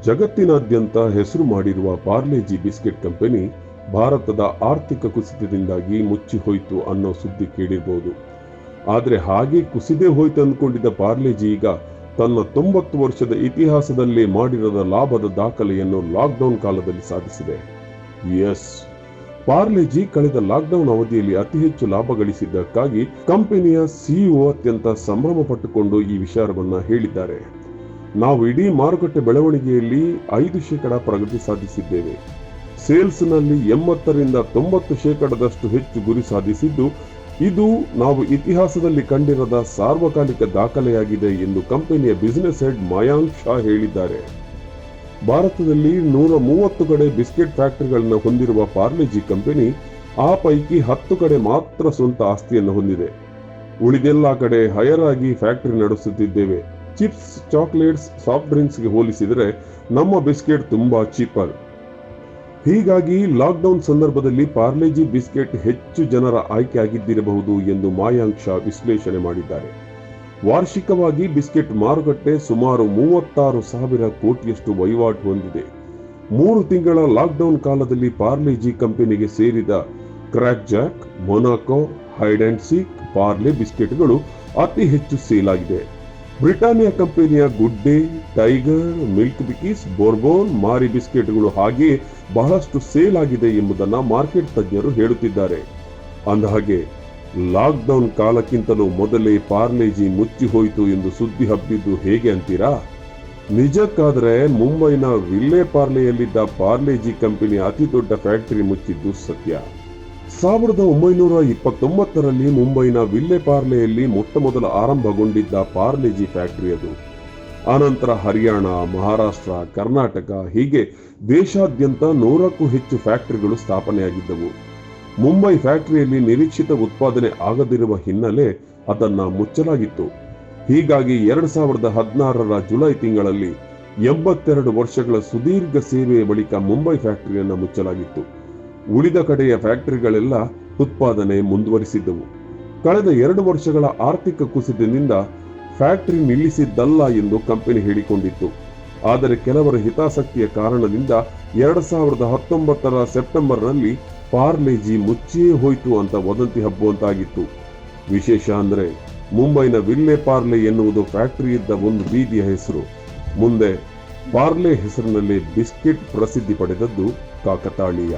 ಜಗತ್ತಿನಾದ್ಯಂತ ಹೆಸರು ಮಾಡಿರುವ ಪಾರ್ಲೆಜಿ ಬಿಸ್ಕೆಟ್ ಕಂಪನಿ ಭಾರತದ ಆರ್ಥಿಕ ಕುಸಿತದಿಂದಾಗಿ ಮುಚ್ಚಿ ಹೋಯಿತು ಅನ್ನೋ ಸುದ್ದಿ ಕೇಳಿರಬಹುದು. ಆದರೆ ಹಾಗೆ ಕುಸಿದೇ ಹೋಯ್ತು ಅಂದ್ಕೊಂಡಿದ್ದ ಪಾರ್ಲೆಜಿ ಈಗ ತನ್ನ 90 ವರ್ಷದ ಇತಿಹಾಸದಲ್ಲಿ ಮಾಡಿರದ ಲಾಭದ ದಾಖಲೆಯನ್ನು ಲಾಕ್ಡೌನ್ ಕಾಲದಲ್ಲಿ ಸಾಧಿಸಿದೆ. ಎಸ್, ಪಾರ್ಲೆಜಿ ಕಳೆದ ಲಾಕ್ಡೌನ್ ಅವಧಿಯಲ್ಲಿ ಅತಿ ಹೆಚ್ಚು ಲಾಭ ಗಳಿಸಿದ್ದಕ್ಕಾಗಿ ಕಂಪನಿಯ ಸಿಇಒ ಅತ್ಯಂತ ಸಂಭ್ರಮ ಪಟ್ಟುಕೊಂಡು ಈ ವಿಚಾರವನ್ನ ಹೇಳಿದ್ದಾರೆ. ನಾವು ಇಡೀ ಮಾರುಕಟ್ಟೆ ಬೆಳವಣಿಗೆಯಲ್ಲಿ 5% ಪ್ರಗತಿ ಸಾಧಿಸಿದ್ದೇವೆ. ಸೇಲ್ಸ್ನಲ್ಲಿ 80ರಿಂದ 90% ಹೆಚ್ಚು ಗುರಿ ಸಾಧಿಸಿದ್ದು, ಇದು ನಾವು ಇತಿಹಾಸದಲ್ಲಿ ಕಂಡಿರದ ಸಾರ್ವಕಾಲಿಕ ದಾಖಲೆಯಾಗಿದೆ ಎಂದು ಕಂಪನಿಯ ಬಿಸಿನೆಸ್ ಹೆಡ್ ಮಯಾಂಕ್ ಶಾ ಹೇಳಿದ್ದಾರೆ. ಭಾರತದಲ್ಲಿ 130 ಕಡೆ ಬಿಸ್ಕೆಟ್ ಫ್ಯಾಕ್ಟರಿಗಳನ್ನು ಹೊಂದಿರುವ ಪಾರ್ಲೆಜಿ ಕಂಪನಿ ಆ ಪೈಕಿ 10 ಕಡೆ ಮಾತ್ರ ಸ್ವಂತ ಆಸ್ತಿಯನ್ನು ಹೊಂದಿದೆ. ಉಳಿದೆಲ್ಲ ಕಡೆ ಹೈರ್ ಆಗಿ ಫ್ಯಾಕ್ಟರಿ ನಡೆಸುತ್ತಿದ್ದೇವೆ. ಚಿಪ್ಸ್, ಚಾಕ್ಲೇಟ್ಸ್, ಸಾಫ್ಟ್ ಡ್ರಿಂಕ್ಸ್ಗೆ ಹೋಲಿಸಿದರೆ ನಮ್ಮ ಬಿಸ್ಕೆಟ್ ತುಂಬಾ ಚೀಪರ್. ಹೀಗಾಗಿ ಲಾಕ್ಡೌನ್ ಸಂದರ್ಭದಲ್ಲಿ ಪಾರ್ಲೆಜಿ ಬಿಸ್ಕೆಟ್ ಹೆಚ್ಚು ಜನರ ಆಯ್ಕೆ ಆಗಿದ್ದಿರಬಹುದು ಎಂದು ಮಯಾಂಕ್ ಶಾ ವಿಶ್ಲೇಷಣೆ ಮಾಡಿದ್ದಾರೆ. ವಾರ್ಷಿಕವಾಗಿ ಬಿಸ್ಕೆಟ್ ಮಾರುಕಟ್ಟೆ ಸುಮಾರು 36,000 ಕೋಟಿಯಷ್ಟು ವಹಿವಾಟು ಹೊಂದಿದೆ. 3 ತಿಂಗಳ ಲಾಕ್ಡೌನ್ ಕಾಲದಲ್ಲಿ ಪಾರ್ಲೆಜಿ ಕಂಪನಿಗೆ ಸೇರಿದ crack jack, Monaco, hide and seek, Parle ಬಿಸ್ಕೆಟ್ಗಳು ಅತಿ ಹೆಚ್ಚು ಸೇಲ್ ಆಗಿದೆ. ಬ್ರಿಟಾನಿಯಾ ಕಂಪನಿಯ good day, tiger, milk bikis, bourbon, Marie ಬಿಸ್ಕೆಟ್ಗಳು ಹಾಗೆ ಬಹಳಷ್ಟು ಸೇಲ್ ಆಗಿದೆ ಎಂಬುದನ್ನು ಮಾರ್ಕೆಟ್ ತಜ್ಞರು ಹೇಳುತ್ತಿದ್ದಾರೆ. ಅಂದಹಾಗೆ ಲಾಕ್ಡೌನ್ ಕಾಲಕ್ಕಿಂತಲೂ ಮೊದಲೇ ಪಾರ್ಲೆಜಿ ಮುಚ್ಚಿ ಹೋಯಿತು ಎಂದು ಸುದ್ದಿ ಹಬ್ಬಿದ್ದು ಹೇಗೆ ಅಂತೀರಾ? ನಿಜಕ್ಕಾದ್ರೆ ಮುಂಬೈನ ವಿಲ್ಲೆ ಪಾರ್ಲೆಯಲ್ಲಿದ್ದ ಪಾರ್ಲೆಜಿ ಕಂಪನಿಯ ಅತಿ ದೊಡ್ಡ ಫ್ಯಾಕ್ಟರಿ ಮುಚ್ಚಿದ್ದು ಸತ್ಯ. 1929ರಲ್ಲಿ ಮುಂಬೈನ ವಿಲ್ಲೆ ಪಾರ್ಲೆಯಲ್ಲಿ ಮೊಟ್ಟಮೊದಲ ಆರಂಭಗೊಂಡಿದ್ದ ಪಾರ್ಲೆಜಿ ಫ್ಯಾಕ್ಟರಿ ಅದು. ಆನಂತರ ಹರಿಯಾಣ, ಮಹಾರಾಷ್ಟ್ರ, ಕರ್ನಾಟಕ ಹೀಗೆ ದೇಶಾದ್ಯಂತ 100ಕ್ಕೂ ಹೆಚ್ಚು ಫ್ಯಾಕ್ಟರಿಗಳು ಸ್ಥಾಪನೆಯಾಗಿದ್ದವು. ಮುಂಬೈ ಫ್ಯಾಕ್ಟರಿಯಲ್ಲಿ ನಿರೀಕ್ಷಿತ ಉತ್ಪಾದನೆ ಆಗದಿರುವ ಹಿನ್ನೆಲೆ ಅದನ್ನ ಮುಚ್ಚಲಾಗಿತ್ತು. ಹೀಗಾಗಿ 2016ರ ಜುಲೈ ತಿಂಗಳಲ್ಲಿ 82 ವರ್ಷಗಳ ಸುದೀರ್ಘ ಸೇವೆಯ ಬಳಿಕ ಮುಂಬೈ ಫ್ಯಾಕ್ಟರಿಯನ್ನು ಮುಚ್ಚಲಾಗಿತ್ತು. ಉಳಿದ ಕಡೆಯ ಫ್ಯಾಕ್ಟರಿಗಳೆಲ್ಲ ಉತ್ಪಾದನೆ ಮುಂದುವರಿಸಿದ್ದವು. ಕಳೆದ 2 ವರ್ಷಗಳ ಆರ್ಥಿಕ ಕುಸಿತದಿಂದ ಫ್ಯಾಕ್ಟರಿ ನಿಲ್ಲಿಸಿದ್ದಲ್ಲ ಎಂದು ಕಂಪನಿ ಹೇಳಿಕೊಂಡಿತ್ತು. ಆದರೆ ಕೆಲವರ ಹಿತಾಸಕ್ತಿಯ ಕಾರಣದಿಂದ 2019ರ ಸೆಪ್ಟೆಂಬರ್ನಲ್ಲಿ ಪಾರ್ಲೆಜಿ ಮುಚ್ಚಿಯೇ ಹೋಯಿತು ಅಂತ ವದಂತಿ ಹಬ್ಬುವಂತಾಗಿತ್ತು. ವಿಶೇಷ ಅಂದ್ರೆ ಮುಂಬೈನ ವಿಲ್ಲೆ ಪಾರ್ಲೆ ಎನ್ನುವುದು ಫ್ಯಾಕ್ಟರಿ ಇದ್ದ ಒಂದು ಬೀದಿಯ ಹೆಸರು. ಮುಂದೆ ಪಾರ್ಲೆ ಹೆಸರಿನಲ್ಲಿ ಬಿಸ್ಕೆಟ್ ಪ್ರಸಿದ್ಧಿ ಪಡೆದದ್ದು ಕಾಕತಾಳೀಯ.